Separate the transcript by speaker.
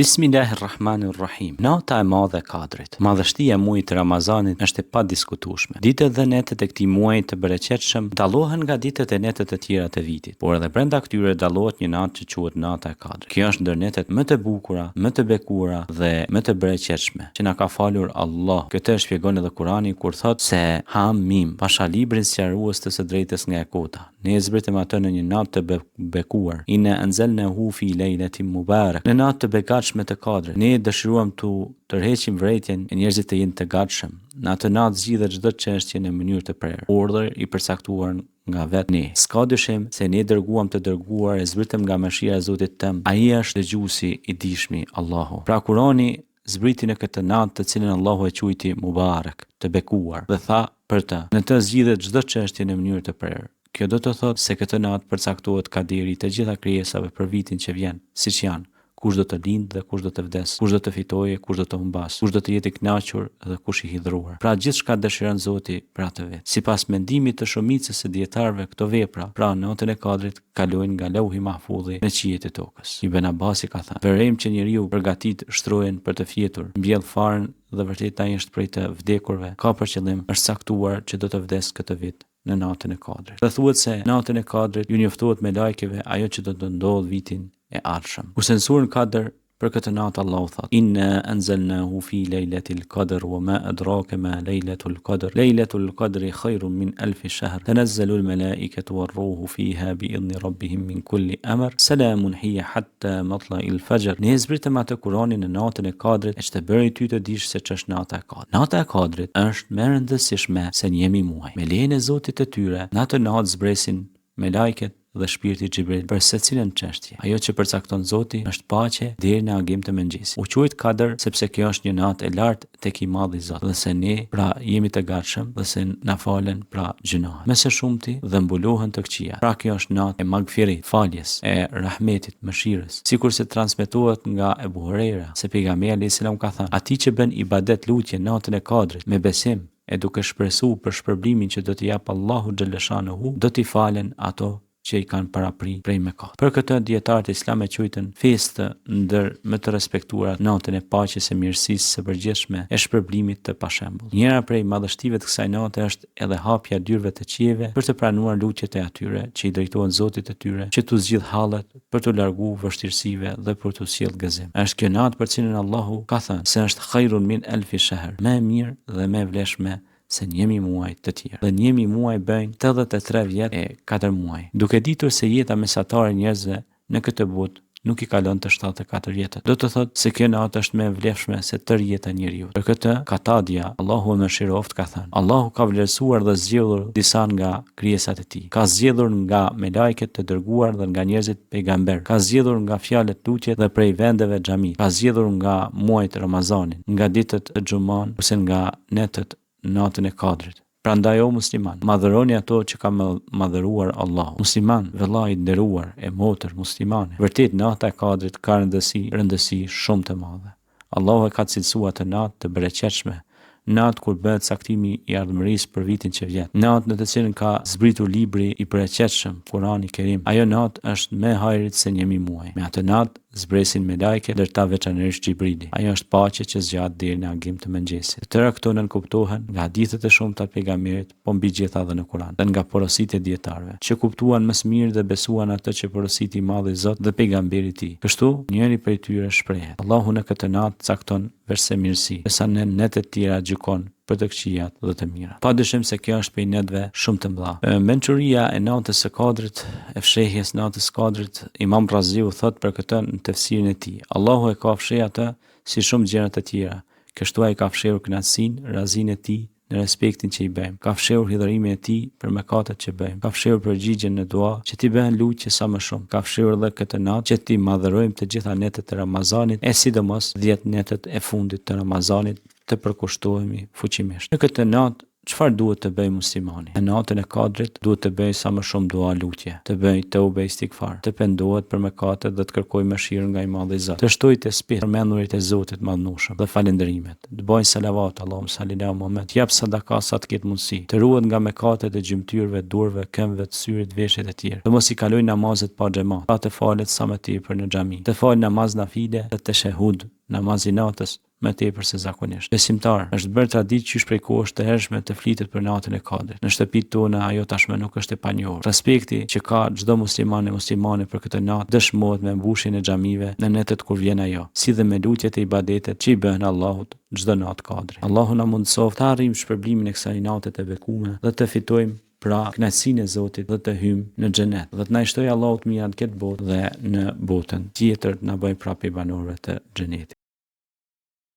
Speaker 1: Bismillahirrahmanirrahim. Nata e madhe e Kadrit. Madhështia e muajit të Ramazanit është e padiskutueshme. Ditët dhe netët e këtij muaji të bereqetshëm dallohen nga ditët e netët të tjera të vitit, por edhe brenda këtyre dallohet një natë që quhet Nata e Kadrit. Kjo është ndër netët më të bukura, më të bekuara dhe më të bereqetshme që na ka falur Allah. Këtë e shpjegon edhe Kurani kur thotë se Hamim, pasha librin sqarues të së drejtës nga e kota. Ne e zbritëm atë në një natë të bekuar. Inna anzalnahu fi lejlatin mubarak. Në natë të begatshme të Kadrit. Ne dëshiruam të tërheqim vërejtjen e njerëzit të jenë të gatshëm. Në atë natë zgjidhet çdo çështje në mënyrë të prerë. Urdhër i përcaktuar nga vetë ne. S'ka dyshim se ne dërguam të dërguar e zbritëm nga mëshira e Zotit tëm. Ai është dëgjuesi i dijshmi, Allahu. Pra Kurani zbriti në këtë natë të cilën Allahu e quajti Mubarak, të bekuar, dhe tha për të: në të zgjidhet çdo çështje në mënyrë të prerë. Kjo do të thotë se këtë natë përcaktohet kaderi të gjitha krijesave për vitin që vjen, siç janë: kush do të lindë dhe kush do të vdes, kush do të fitojë, kush do të humbas, kush do të jetë i kënaqur dhe kush i hidhur. Pra gjithçka dëshiron Zoti për atë vit. Sipas mendimit të shumicës së dietarëve, këto vepra, pra natën e Kadrit, kalojnë nga Lauhi Mahfudhi në qiejt e tokës. Ibn Abbasi ka thënë: përrejm që njeriu përgatit shtrohen për të fjetur, mbjell faren dhe vërtet ai është prej të vdekurve, ka për qëllim është saktuar që do të vdes këtë vit në natën e Kadrit. Dhe thuhet se natën e Kadrit ju njoftohet me lajkeve ajo që do të ndodhë vitin e ardhshëm. Kurse në surën Kadr për këtë natë Allahu thot: inna anzalnahu fi lejlatil qadr wa ma adraka ma lejlatul qadr. Lejlatul qadri khairun min alf shahr. Tanazzalu al malaikatu war ruhu fiha bi idni rabbihim min kulli amr. Salamun hiya hatta matla'il fajr. Ne zbritëm atë Kur'anin në natën e Kadrit e që bëri ty të dish se ç'është nata e Kadrit. Nata e Kadrit është më e rëndësishme se një muaj. Me lejen e Zotit të tyre, në atë natë zbresin me lajket dhe shpirti Xhibril për secilën çështje. Ajo që përcakton Zoti është paqe deri në agim të mëngjesit. U quhet Kadr sepse kjo është një natë e lartë tek i Madhi Zot. Dhe se ne pra jemi të gatshëm dhe se na falen pra gjinohet. Me së shumti dhe mbulohen të këqija. Pra kjo është natë e magfirit, faljes, e rahmetit, mëshirës. Sikur se transmetohet nga Ebu Huraira se pejgamberi alayhis salam ka thënë: atij që bën ibadet lutje natën e Kadrit me besim e duke shpresuar për shpërblimin që do t'i jap Allahu xhaleshanuhu, do t'i falen ato që i kanë parapri prej mëkat. Për këtë dietarët e Islamit e quajtën festë ndër më të respektuara natën e paqes së mirësisë së përgjithshme e shpërblimit të pashembull. Njëra prej madhështive të kësaj nate është edhe hapja e dyrëve të qiejve për të pranuar lutjet e atyre që i drejtohen Zotit të tyre, që t'u zgjidh hallet për t'u larguar vështirësive dhe për t'u sjell gëzim. Është kjo natë për cilën Allahu ka thënë se është khairun min alfi shahr, më e mirë dhe më e vlefshme se 1000 muaj të tjerë. Dhe 1000 muaj bëjnë 83 vjet e 4 muaj. Duke ditur se jeta mesatare e njerëzve në këtë botë nuk i kalon të 74 vjetët. Do të thotë se kjo natë është më e vlefshme se tërë jeta e njeriu. Për këtë Katadia, Allahu më mëshiroft, ka thënë: Allahu ka vlerësuar dhe zgjedhur disa nga krijesat e tij. Ka zgjedhur nga me lajket të dërguar dhe nga njerëzit pejgamber. Ka zgjedhur nga fjalët lutjet dhe prej vendeve xhami. Ka zgjedhur nga muajt Ramazanit, nga ditët e Xuman ose nga netët natën e Kadrit. Prandaj o musliman, madhëroni ato që ka madhëruar Allahu. Musliman, vëllai i nderuar, e motër muslimane, vërtet nata e Kadrit ka rëndësi shumë të madhe. Allahu e ka cilësuar të natë të bereqetshme, natë kur bëhet saktimi i ardhmërisë për vitin që vjen. Natë në të cilën ka zbritur libri i bereqetshëm, Kurani Kerim. Ajo natë është më e hajrit se 1000 muaj. Me atë natë zbresin me lajke, ndërta veçanërisht Xhibrili. Ajo është paqe që zgjat deri në agim të mëngjesit. Tëra këto nënkuptohen nga hadithet e shumta të pejgamberit, po mbi gjitha edhe në Kur'an, dhe nga porositë e dietarëve, që kuptuan më së miri dhe besuan atë që porositi i Madhi Zot dhe pejgamberi i tij. Kështu, njëri prej tyre shprehet: Allahu në këtë natë cakton verse mirësi, sa në netët të tjera gjykon për të këqijat dhe të mirat. Padyshim se kjo është prej netëve shumë të mëdha. Mençuria e natës së Kadrit, e fshehjes natës së Kadrit, Imam Raziu thot për këtë në tefsirin e tij: Allahu e ka fshehur atë si shumë gjëra të tjera. Kështu ai ka fshehur kënaqësinë, razinë e tij në respektin që i bëjmë. Ka fshehur hidhurimin e tij për mëkatet që bëjmë. Ka fshehur përgjigjen në dua që ti bëhen lutje sa më shumë. Ka fshehur edhe këtë natë që ti madhërojmë të gjitha netët e Ramazanit, e sidomos 10 netët e fundit të Ramazanit të përkushtohemi fuqimisht. Në këtë natë çfarë duhet të bëj muslimani? Në natën e Kadrit duhet të bëj sa më shumë dua lutje, të bëj tauba istighfar, të pendohet për mëkatet dhe të kërkojë mëshirë nga i Madhi Zot. Të shtojë tesbih, përmendurit e Zotit madhnushëm dhe falënderimet. Të bëjë salavat, Allahumma salli ala Muhammed, të jap sadaka sa të ketë mundësi. Të ruhet nga mëkatet e gjymtyrëve, durve, këmbëve, të syrit, veshjet e tjera. Të mos i kalojë namazet pa xhamat, pa të falet sa më tepër në xhami. Të fal namaz nafile dhe të shehud, namazi natës më tepër se zakonisht. Besimtar, është bërë traditë qysh prej kohësh të hershme të flitet për natën e Kadrit. Në shtëpitë tona ajo tashmë nuk është e panjohur. Respekti që ka çdo musliman e muslimane për këtë natë dëshmohet me mbushjen e xhamive në netët kur vjen ajo, si dhe me lutjet e ibadetet që i bëhen Allahut çdo natë Kadri. Allahu na mundësoft të arrijmë shpërblimin e kësaj nate të bekuar dhe të fitojmë pra kënaqësinë e Zotit dhe të hyjmë në xhenet. Dhe të na shtojë Allahu të mirat në këtë botë dhe në botën tjetër të na bëjë prapë banorëve të xhenetit.